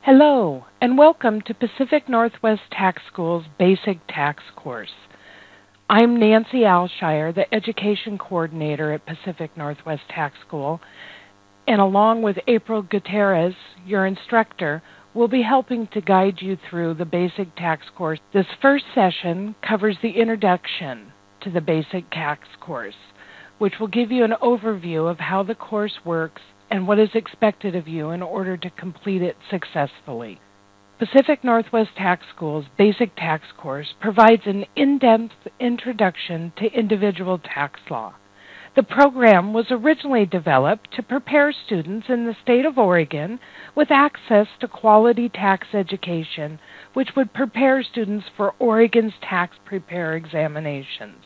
Hello, and welcome to Pacific Northwest Tax School's Basic Tax course. I'm Nancy Alshire, the Education Coordinator at Pacific Northwest Tax School, and along with April Gutierrez, your instructor, we'll be helping to guide you through the Basic Tax course. This first session covers the introduction to the Basic Tax course, which will give you an overview of how the course works and what is expected of you in order to complete it successfully. Pacific Northwest Tax School's Basic Tax course provides an in-depth introduction to individual tax law. The program was originally developed to prepare students in the state of Oregon with access to quality tax education, which would prepare students for Oregon's tax preparer examinations.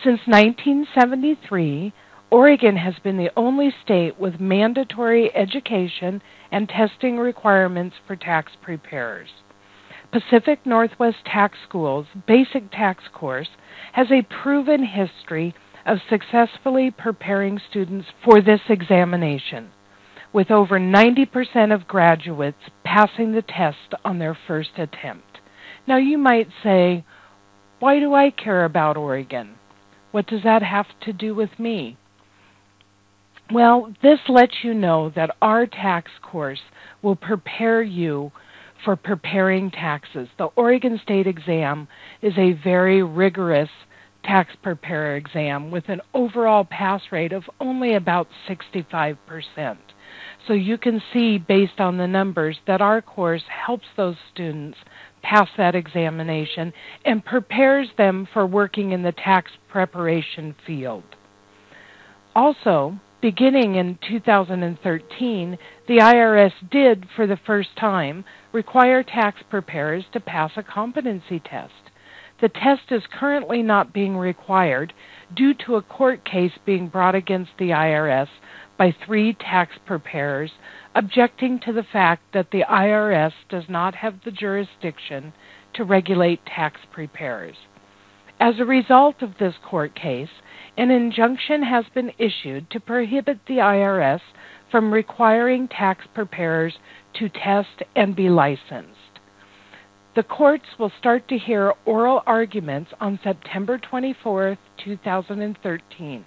Since 1973, Oregon has been the only state with mandatory education and testing requirements for tax preparers. Pacific Northwest Tax School's Basic Tax course has a proven history of successfully preparing students for this examination, with over 90% of graduates passing the test on their first attempt. Now you might say, why do I care about Oregon? What does that have to do with me? Well, this lets you know that our tax course will prepare you for preparing taxes. The Oregon State exam is a very rigorous tax preparer exam with an overall pass rate of only about 65%. So you can see based on the numbers that our course helps those students pass that examination and prepares them for working in the tax preparation field. Also, beginning in 2013, the IRS did, for the first time, require tax preparers to pass a competency test. The test is currently not being required due to a court case being brought against the IRS by 3 tax preparers objecting to the fact that the IRS does not have the jurisdiction to regulate tax preparers. As a result of this court case, an injunction has been issued to prohibit the IRS from requiring tax preparers to test and be licensed. The courts will start to hear oral arguments on September 24, 2013.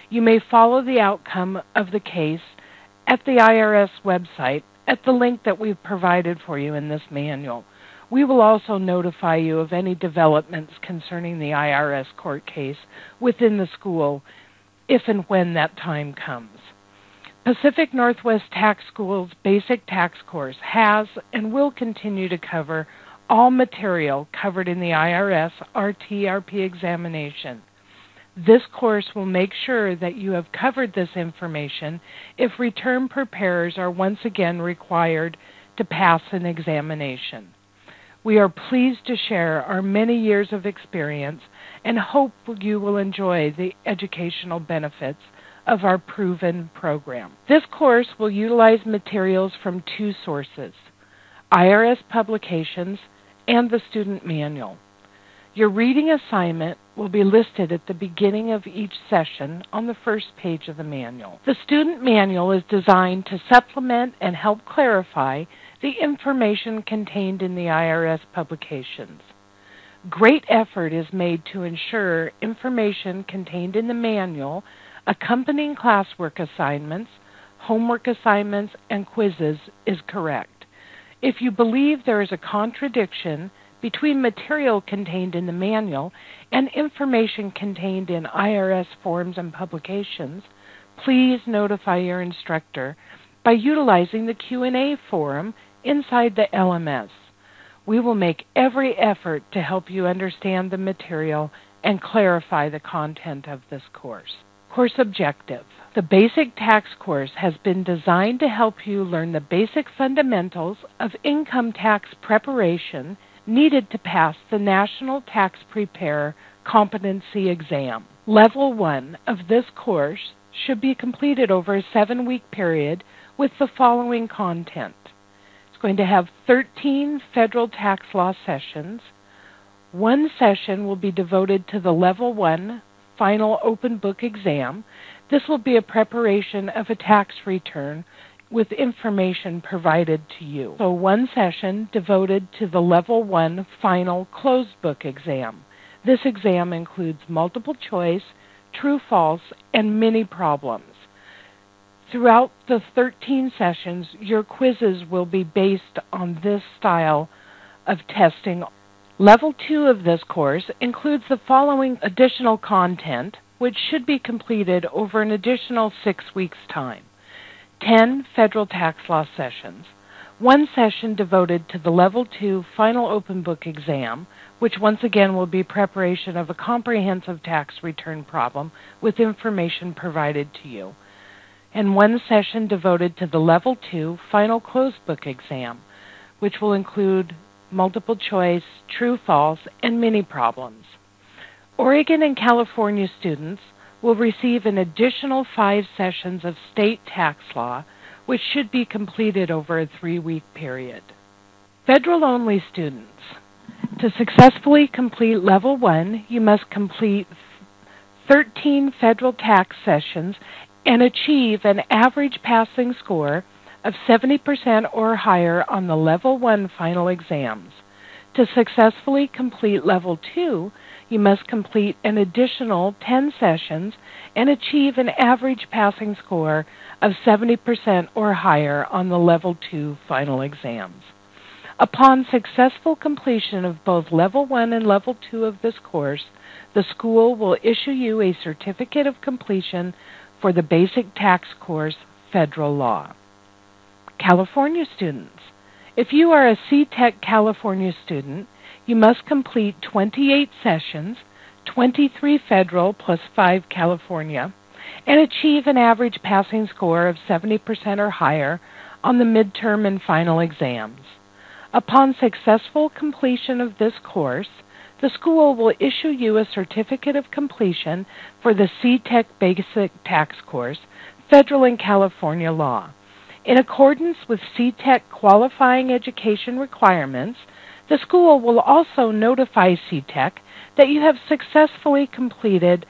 You may follow the outcome of the case at the IRS website at the link that we've provided for you in this manual. We will also notify you of any developments concerning the IRS court case within the school if and when that time comes. Pacific Northwest Tax School's Basic Tax course has and will continue to cover all material covered in the IRS RTRP examination. This course will make sure that you have covered this information if return preparers are once again required to pass an examination. We are pleased to share our many years of experience and hope you will enjoy the educational benefits of our proven program. This course will utilize materials from 2 sources, IRS publications and the student manual. Your reading assignment will be listed at the beginning of each session on the first page of the manual. The student manual is designed to supplement and help clarify the information contained in the IRS publications. Great effort is made to ensure information contained in the manual, accompanying classwork assignments, homework assignments, and quizzes is correct. If you believe there is a contradiction between material contained in the manual and information contained in IRS forms and publications, please notify your instructor by utilizing the Q&A forum inside the LMS. We will make every effort to help you understand the material and clarify the content of this course. Course objective. The Basic Tax course has been designed to help you learn the basic fundamentals of income tax preparation needed to pass the National Tax Preparer Competency Exam. Level 1 of this course should be completed over a 7-week period with the following content. It's going to have 13 federal tax law sessions. 1 session will be devoted to the Level 1 final open book exam. This will be a preparation of a tax return with information provided to you. So one session devoted to the Level 1 final closed book exam. This exam includes multiple choice, true, false, and mini problems. Throughout the 13 sessions, your quizzes will be based on this style of testing. Level 2 of this course includes the following additional content, which should be completed over an additional 6 weeks' time. 10 federal tax law sessions, 1 session devoted to the Level 2 final open book exam, which once again will be preparation of a comprehensive tax return problem with information provided to you, and 1 session devoted to the Level 2 final closed book exam, which will include multiple choice, true, false, and mini problems. Oregon and California students will receive an additional 5 sessions of state tax law, which should be completed over a 3-week period. Federal-only students. To successfully complete Level 1, you must complete 13 federal tax sessions and achieve an average passing score of 70% or higher on the Level 1 final exams. To successfully complete Level 2, you must complete an additional 10 sessions and achieve an average passing score of 70% or higher on the Level 2 final exams. Upon successful completion of both Level 1 and Level 2 of this course, the school will issue you a certificate of completion for the basic tax course, Federal Law. California students. If you are a C-Tech California student, you must complete 28 sessions, 23 federal plus 5 California, and achieve an average passing score of 70% or higher on the midterm and final exams. Upon successful completion of this course, the school will issue you a certificate of completion for the C-Tech Basic Tax Course, Federal and California Law. In accordance with C-Tech qualifying education requirements, the school will also notify C-Tech that you have successfully completed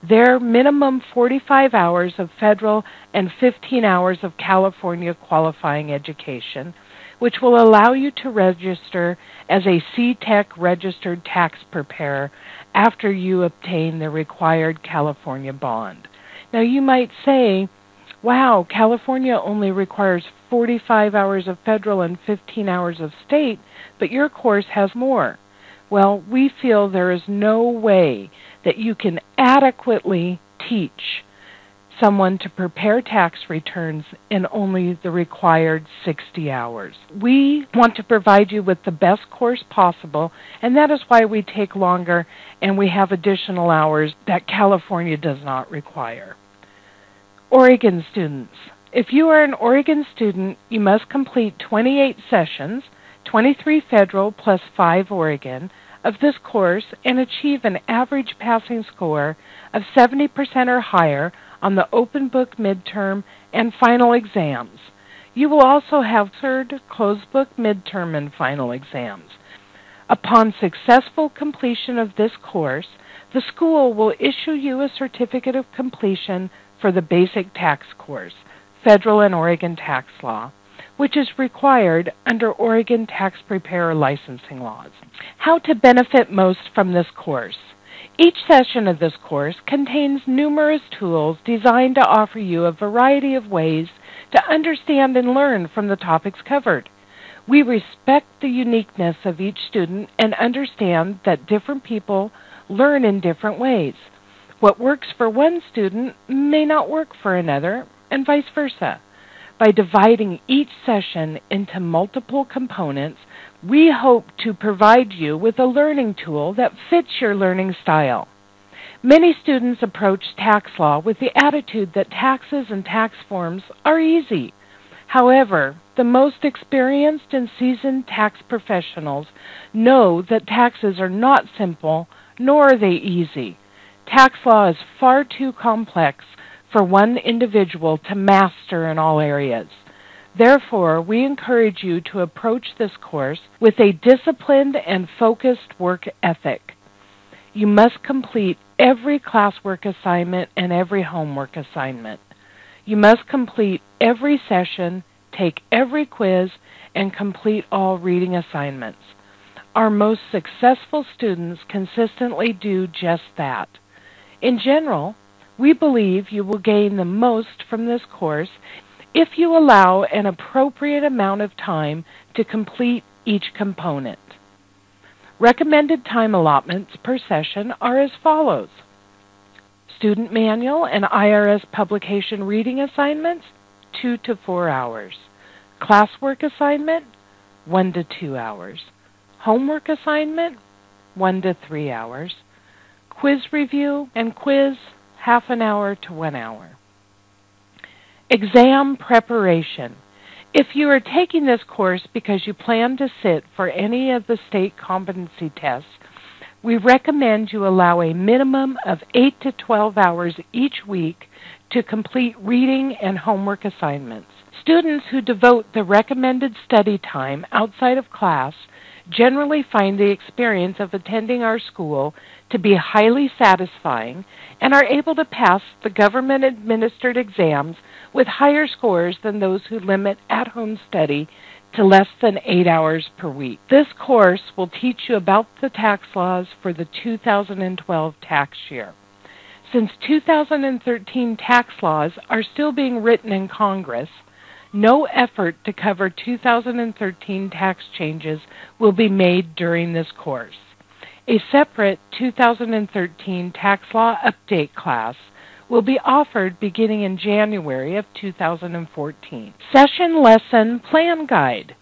their minimum 45 hours of federal and 15 hours of California qualifying education, which will allow you to register as a C-Tech registered tax preparer after you obtain the required California bond. Now you might say, wow, California only requires 45 hours of federal and 15 hours of state, but your course has more. Well, we feel there is no way that you can adequately teach someone to prepare tax returns in only the required 60 hours. We want to provide you with the best course possible, and that is why we take longer and we have additional hours that California does not require. Oregon students. If you are an Oregon student, you must complete 28 sessions, 23 federal plus 5 Oregon, of this course and achieve an average passing score of 70% or higher on the open book midterm and final exams. You will also have third closed book midterm and final exams. Upon successful completion of this course, the school will issue you a certificate of completion for the basic tax course, Federal and Oregon tax law, which is required under Oregon tax preparer licensing laws. How to benefit most from this course. Each session of this course contains numerous tools designed to offer you a variety of ways to understand and learn from the topics covered. We respect the uniqueness of each student and understand that different people learn in different ways. What works for one student may not work for another, and vice versa. By dividing each session into multiple components, we hope to provide you with a learning tool that fits your learning style. Many students approach tax law with the attitude that taxes and tax forms are easy. However, the most experienced and seasoned tax professionals know that taxes are not simple, nor are they easy. Tax law is far too complex for one individual to master in all areas. Therefore, we encourage you to approach this course with a disciplined and focused work ethic. You must complete every classwork assignment and every homework assignment. You must complete every session, take every quiz, and complete all reading assignments. Our most successful students consistently do just that. In general, we believe you will gain the most from this course if you allow an appropriate amount of time to complete each component. Recommended time allotments per session are as follows. Student manual and IRS publication reading assignments, 2 to 4 hours. Classwork assignment, 1 to 2 hours. Homework assignment, 1 to 3 hours. Quiz review and quiz, half an hour to 1 hour. Exam preparation. If you are taking this course because you plan to sit for any of the state competency tests, we recommend you allow a minimum of 8 to 12 hours each week to complete reading and homework assignments. Students who devote the recommended study time outside of class generally find the experience of attending our school to be highly satisfying and are able to pass the government-administered exams with higher scores than those who limit at-home study to less than 8 hours per week. This course will teach you about the tax laws for the 2012 tax year. Since 2013 tax laws are still being written in Congress, no effort to cover 2013 tax changes will be made during this course. A separate 2013 tax law update class will be offered beginning in January of 2014. Session Lesson Plan Guide.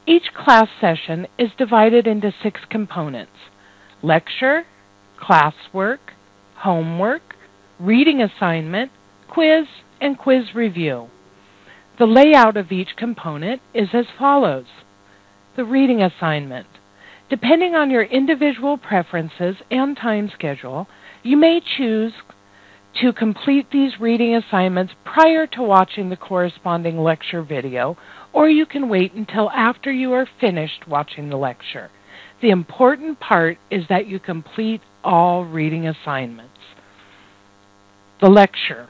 Each class session is divided into 6 components: lecture, classwork, homework, reading assignment, quiz, and quiz review. The layout of each component is as follows. The reading assignment. Depending on your individual preferences and time schedule, you may choose to complete these reading assignments prior to watching the corresponding lecture video, or you can wait until after you are finished watching the lecture. The important part is that you complete all reading assignments. The lecture.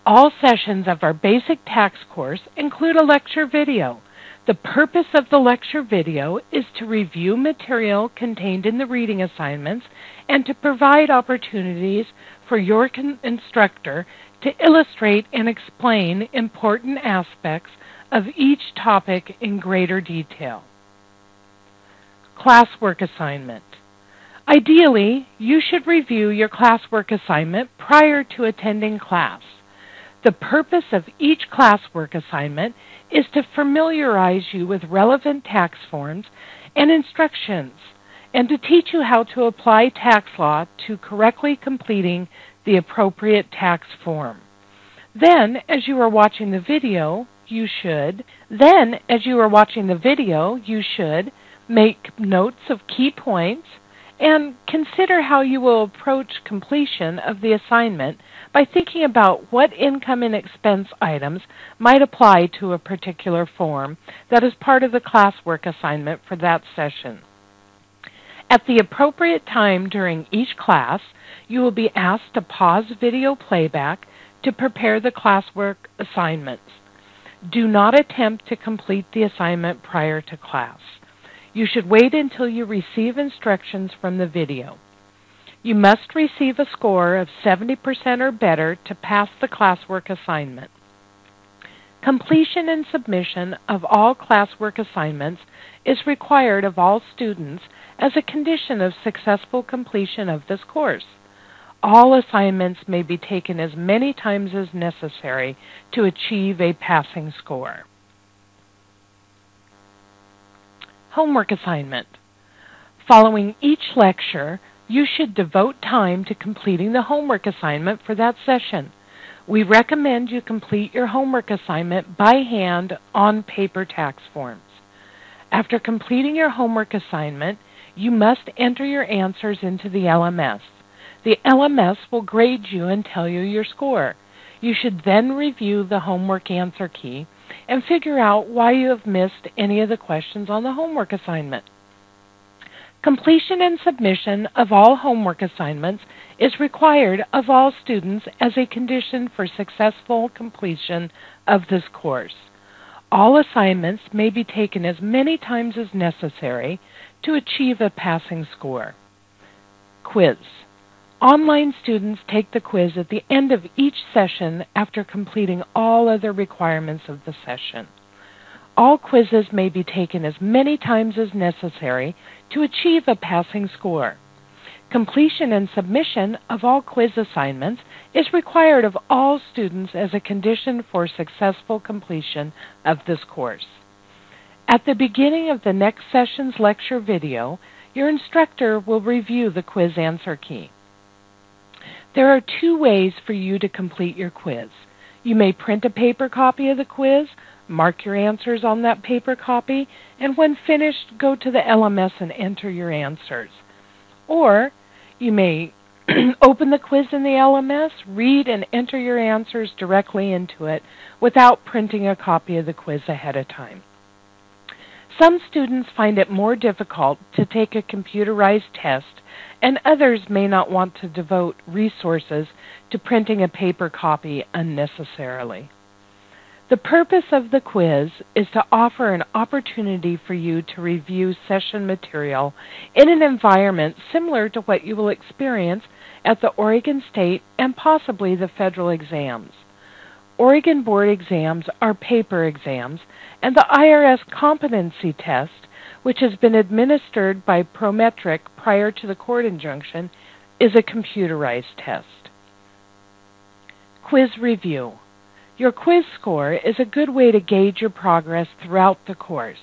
All sessions of our basic tax course include a lecture video. The purpose of the lecture video is to review material contained in the reading assignments and to provide opportunities for your instructor to illustrate and explain important aspects of each topic in greater detail. Classwork assignment. Ideally, you should review your classwork assignment prior to attending class. The purpose of each classwork assignment is to familiarize you with relevant tax forms and instructions, and to teach you how to apply tax law to correctly completing the appropriate tax form. Then, as you are watching the video, you should make notes of key points and consider how you will approach completion of the assignment by thinking about what income and expense items might apply to a particular form that is part of the classwork assignment for that session. At the appropriate time during each class, you will be asked to pause video playback to prepare the classwork assignments. Do not attempt to complete the assignment prior to class. You should wait until you receive instructions from the video. You must receive a score of 70% or better to pass the classwork assignment. Completion and submission of all classwork assignments is required of all students as a condition of successful completion of this course. All assignments may be taken as many times as necessary to achieve a passing score. Homework assignment. Following each lecture, you should devote time to completing the homework assignment for that session. We recommend you complete your homework assignment by hand on paper tax forms. After completing your homework assignment, you must enter your answers into the LMS. The LMS will grade you and tell you your score. You should then review the homework answer key and figure out why you have missed any of the questions on the homework assignment. Completion and submission of all homework assignments is required of all students as a condition for successful completion of this course. All assignments may be taken as many times as necessary to achieve a passing score. Quiz. Online students take the quiz at the end of each session after completing all other requirements of the session. All quizzes may be taken as many times as necessary to achieve a passing score. Completion and submission of all quiz assignments is required of all students as a condition for successful completion of this course. At the beginning of the next session's lecture video, your instructor will review the quiz answer key. There are 2 ways for you to complete your quiz. You may print a paper copy of the quiz, mark your answers on that paper copy, and when finished, go to the LMS and enter your answers. Or you may open the quiz in the LMS, read and enter your answers directly into it without printing a copy of the quiz ahead of time. Some students find it more difficult to take a computerized test, and others may not want to devote resources to printing a paper copy unnecessarily. The purpose of the quiz is to offer an opportunity for you to review session material in an environment similar to what you will experience at the Oregon State and possibly the federal exams. Oregon board exams are paper exams, and the IRS competency test, which has been administered by Prometric prior to the court injunction, is a computerized test. Quiz review. Your quiz score is a good way to gauge your progress throughout the course.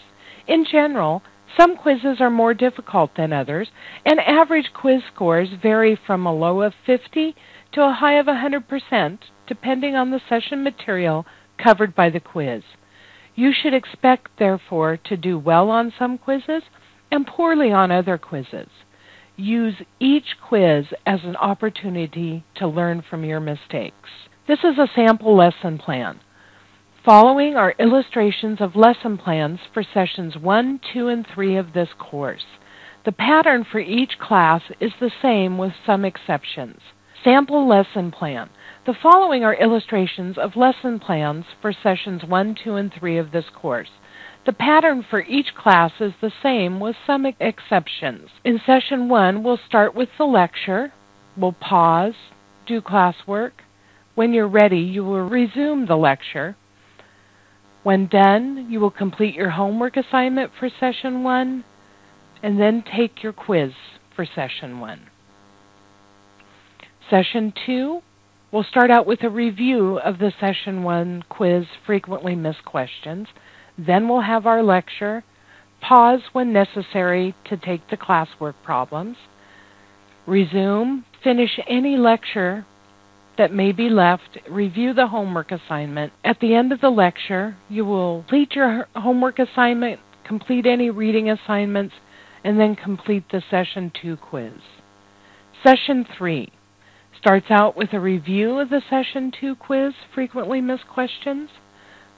In general, some quizzes are more difficult than others, and average quiz scores vary from a low of 50 to a high of 100%, depending on the session material covered by the quiz. You should expect, therefore, to do well on some quizzes and poorly on other quizzes. Use each quiz as an opportunity to learn from your mistakes. This is a sample lesson plan. Following are illustrations of lesson plans for sessions 1, 2, and 3 of this course. The pattern for each class is the same with some exceptions. Sample lesson plan. The following are illustrations of lesson plans for sessions 1, 2, and 3 of this course. The pattern for each class is the same with some exceptions. In session 1, we'll start with the lecture. We'll pause, do classwork. When you're ready, you will resume the lecture. When done, you will complete your homework assignment for session 1 and then take your quiz for session 1. Session 2, we'll start out with a review of the session 1 quiz frequently missed questions. Then we'll have our lecture, pause when necessary to take the classwork problems, resume, finish any lecture that may be left, review the homework assignment. At the end of the lecture, you will complete your homework assignment, complete any reading assignments, and then complete the Session 2 quiz. Session 3 starts out with a review of the Session 2 quiz, frequently missed questions.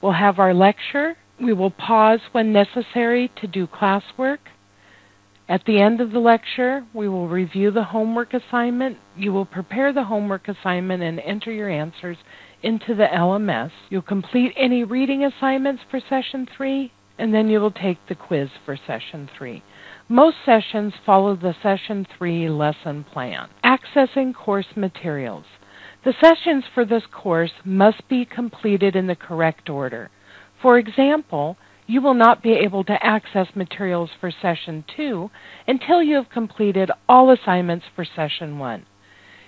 We'll have our lecture. We will pause when necessary to do classwork. At the end of the lecture, we will review the homework assignment. You will prepare the homework assignment and enter your answers into the LMS. You'll complete any reading assignments for Session 3, and then you will take the quiz for Session 3. Most sessions follow the Session 3 lesson plan. Accessing course materials. The sessions for this course must be completed in the correct order. For example, you will not be able to access materials for Session 2 until you have completed all assignments for Session 1.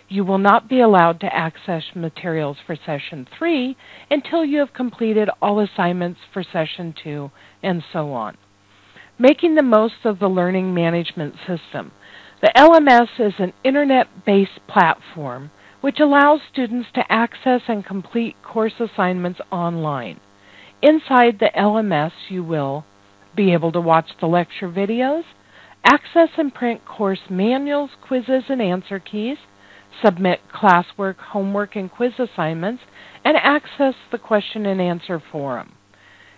You will not be allowed to access materials for Session 3 until you have completed all assignments for Session 2, and so on. Making the most of the learning management system. The LMS is an internet-based platform which allows students to access and complete course assignments online. Inside the LMS, you will be able to watch the lecture videos, access and print course manuals, quizzes, and answer keys, submit classwork, homework, and quiz assignments, and access the question and answer forum.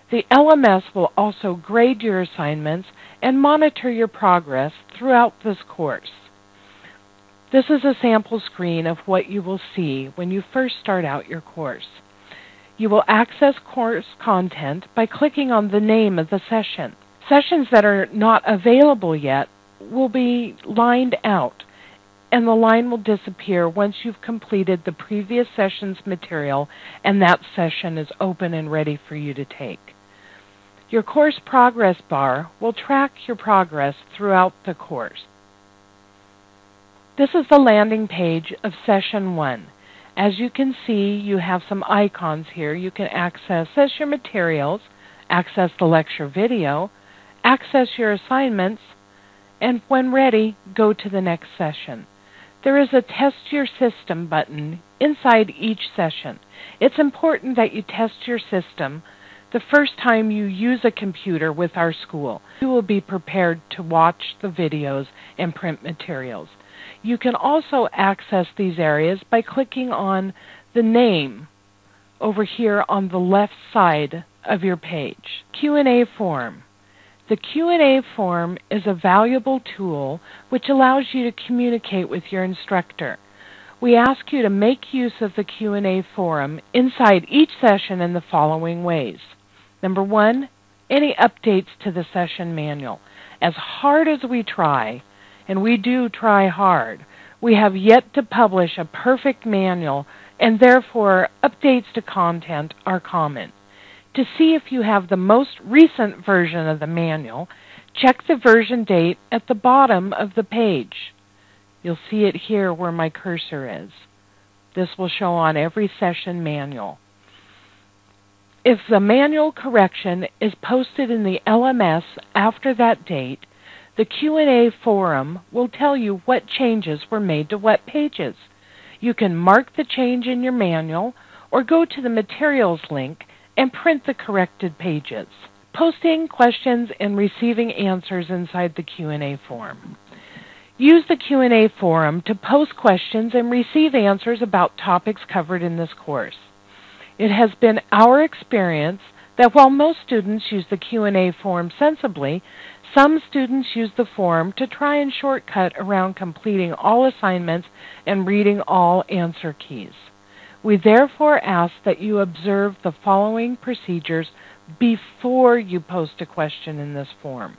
The LMS will also grade your assignments and monitor your progress throughout this course. This is a sample screen of what you will see when you first start out your course. You will access course content by clicking on the name of the session. Sessions that are not available yet will be lined out, and the line will disappear once you've completed the previous session's material and that session is open and ready for you to take. Your course progress bar will track your progress throughout the course. This is the landing page of Session 1. As you can see, you have some icons here. You can access your materials, access the lecture video, access your assignments, and when ready, go to the next session. There is a Test Your System button inside each session. It's important that you test your system the first time you use a computer with our school. You will be prepared to watch the videos and print materials. You can also access these areas by clicking on the name over here on the left side of your page. Q&A form. The Q&A form is a valuable tool which allows you to communicate with your instructor. We ask you to make use of the Q&A forum inside each session in the following ways. Number 1, any updates to the session manual. As hard as we try, and we do try hard, we have yet to publish a perfect manual, and therefore updates to content are common. To see if you have the most recent version of the manual, check the version date at the bottom of the page. You'll see it here where my cursor is. This will show on every session manual. If the manual correction is posted in the LMS after that date, the Q&A forum will tell you what changes were made to what pages. You can mark the change in your manual or go to the materials link and print the corrected pages. Posting questions and receiving answers inside the Q&A forum. Use the Q&A forum to post questions and receive answers about topics covered in this course. It has been our experience that while most students use the Q&A forum sensibly, some students use the forum to try and shortcut around completing all assignments and reading all answer keys. We therefore ask that you observe the following procedures before you post a question in this form.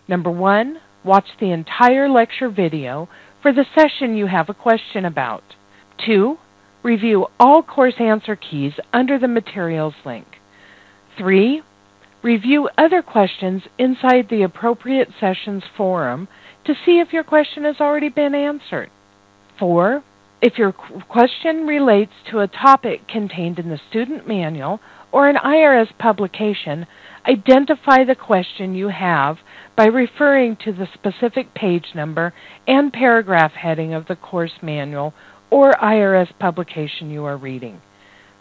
Number 1, watch the entire lecture video for the session you have a question about. 2, review all course answer keys under the materials link. 3, review other questions inside the appropriate sessions forum to see if your question has already been answered. 4, if your question relates to a topic contained in the student manual or an IRS publication, identify the question you have by referring to the specific page number and paragraph heading of the course manual or IRS publication you are reading.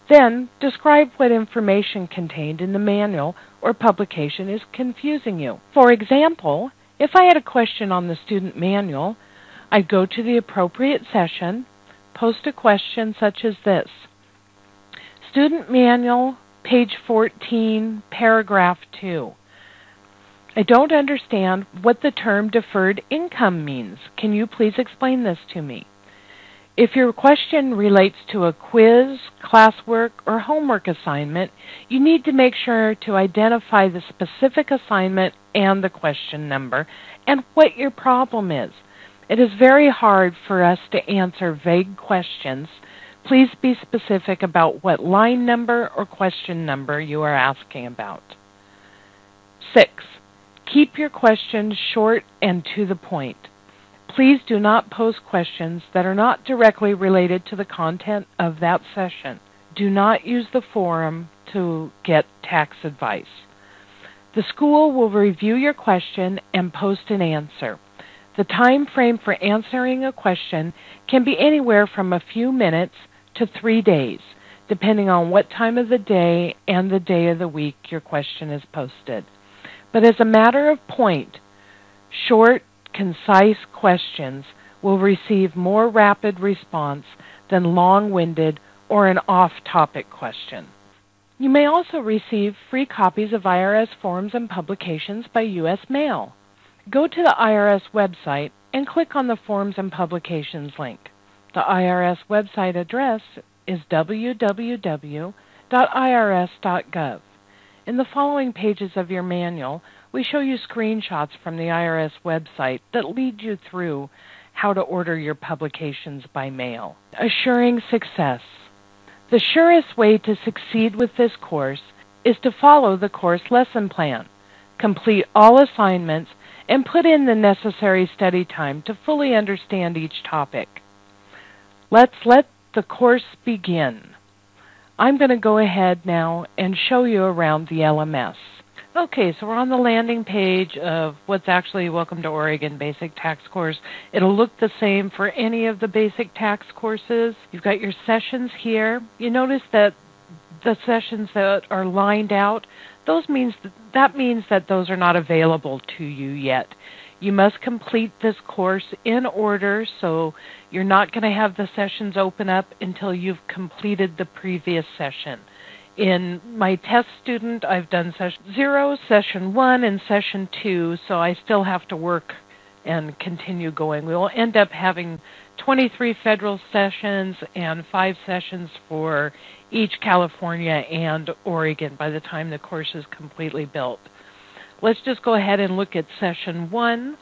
Then, describe what information contained in the manual or publication is confusing you. For example, if I had a question on the student manual, I'd go to the appropriate session, post a question such as this. Student manual, page 14, paragraph 2. I don't understand what the term deferred income means. Can you please explain this to me? If your question relates to a quiz, classwork, or homework assignment, you need to make sure to identify the specific assignment and the question number and what your problem is. It is very hard for us to answer vague questions. Please be specific about what line number or question number you are asking about. 6. Keep your questions short and to the point. Please do not post questions that are not directly related to the content of that session. Do not use the forum to get tax advice. The school will review your question and post an answer. The time frame for answering a question can be anywhere from a few minutes to 3 days, depending on what time of the day and the day of the week your question is posted. But as a matter of point, short, concise questions will receive more rapid response than long-winded or an off-topic question. You may also receive free copies of IRS forms and publications by U.S. mail. Go to the IRS website and click on the Forms and Publications link. The IRS website address is www.irs.gov. In the following pages of your manual, we show you screenshots from the IRS website that lead you through how to order your publications by mail. Assuring success. The surest way to succeed with this course is to follow the course lesson plan, complete all assignments, and put in the necessary study time to fully understand each topic. Let's let the course begin. I'm going to go ahead now and show you around the LMS. Okay, so we're on the landing page of what's actually Welcome to Oregon Basic Tax Course. It'll look the same for any of the basic tax courses. You've got your sessions here. You notice that the sessions that are lined out, that means that those are not available to you yet. You must complete this course in order, so you're not going to have the sessions open up until you've completed the previous session. In my test student, I've done session 0, session 1, and session 2, so I still have to work and continue going. We will end up having 23 federal sessions and 5 sessions for each California and Oregon by the time the course is completely built. Let's just go ahead and look at session 1.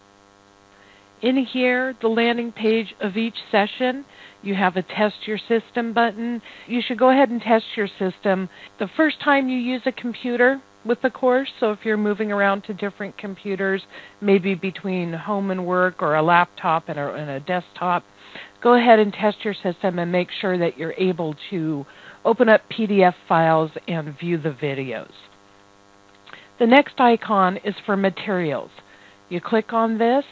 In here, the landing page of each session, you have a Test Your System button. You should go ahead and test your system the first time you use a computer with the course. So if you're moving around to different computers, maybe between home and work or a laptop and a desktop, go ahead and test your system and make sure that you're able to open up PDF files and view the videos. The next icon is for materials. You click on this.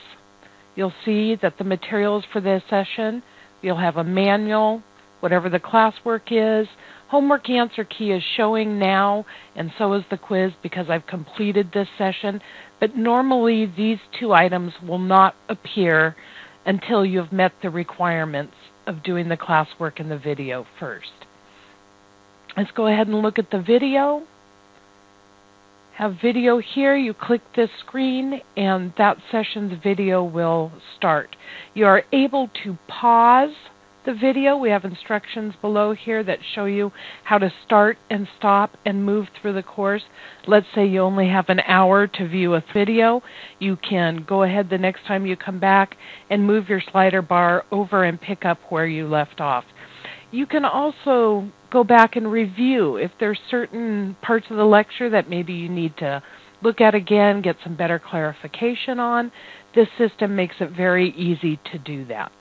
You'll see that the materials for this session, you'll have a manual, whatever the classwork is. Homework answer key is showing now, and so is the quiz because I've completed this session. But normally these two items will not appear until you've met the requirements of doing the classwork and the video first. Let's go ahead and look at the video. Have video here. You click this screen and that session's video will start. You are able to pause the video. We have instructions below here that show you how to start and stop and move through the course. Let's say you only have an hour to view a video. You can go ahead the next time you come back and move your slider bar over and pick up where you left off. You can also go back and review if there's certain parts of the lecture that maybe you need to look at again, get some better clarification on. This system makes it very easy to do that.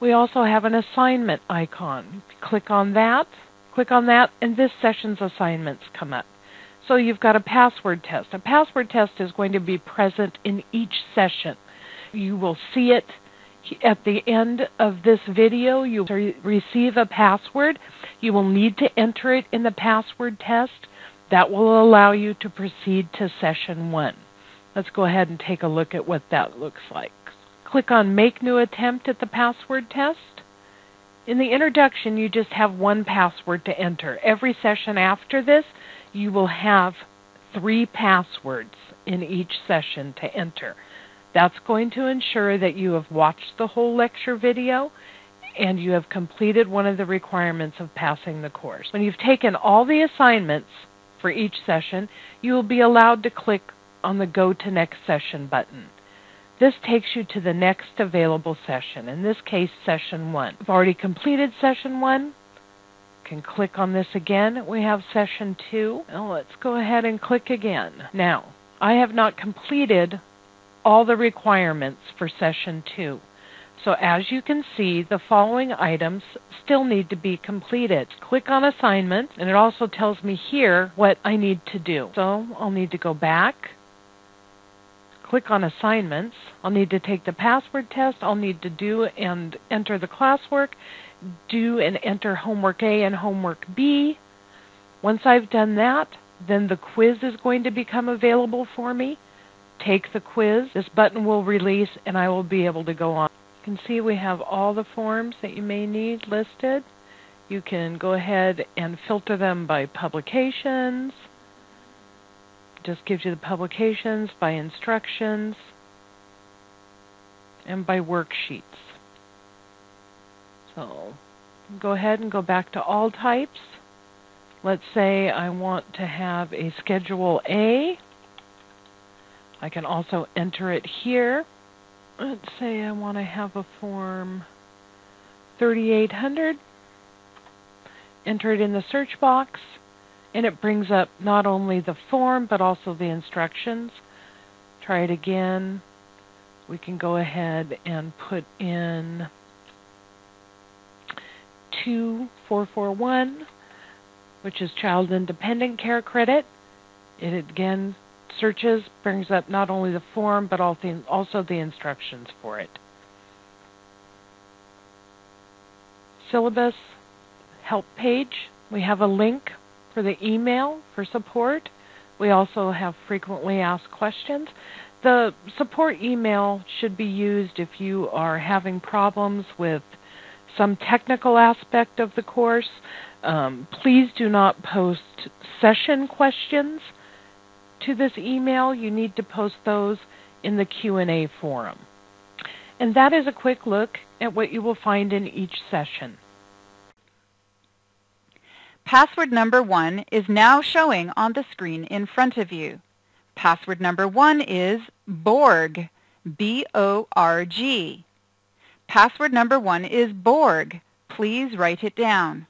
We also have an assignment icon. Click on that, and this session's assignments come up. So you've got a password test. A password test is going to be present in each session. You will see it at the end of this video. You will receive a password. You will need to enter it in the password test. That will allow you to proceed to session 1. Let's go ahead and take a look at what that looks like. Click on Make New Attempt at the password test. In the introduction, you just have one password to enter. Every session after this, you will have 3 passwords in each session to enter. That's going to ensure that you have watched the whole lecture video and you have completed one of the requirements of passing the course. When you've taken all the assignments for each session, you will be allowed to click on the Go to Next Session button. This takes you to the next available session, in this case, session 1. I've already completed session 1. You can click on this again. We have session 2. Now let's go ahead and click again. Now, I have not completed all the requirements for session 2. So as you can see, the following items still need to be completed. Click on assignment, and it also tells me here what I need to do. So I'll need to go back, click on assignments. I'll need to take the password test. I'll need to do and enter the classwork, do and enter homework A and homework B. Once I've done that, then the quiz is going to become available for me. Take the quiz. This button will release and I will be able to go on. You can see we have all the forms that you may need listed. You can go ahead and filter them by publications. Just gives you the publications, by instructions, and by worksheets. So go ahead and go back to all types. Let's say I want to have a Schedule A. I can also enter it here. Let's say I want to have a form 3800. Enter it in the search box, and it brings up not only the form but also the instructions. Try it again. We can go ahead and put in 2441, which is Child Independent Care Credit. It again searches, brings up not only the form but also the instructions for it. Syllabus help page. We have a link for the email for support. We also have frequently asked questions. The support email should be used if you are having problems with some technical aspect of the course. Please do not post session questions to this email. You need to post those in the Q&A forum. And that is a quick look at what you will find in each session. Password number 1 is now showing on the screen in front of you. Password number 1 is BORG, B-O-R-G. Password number 1 is BORG. Please write it down.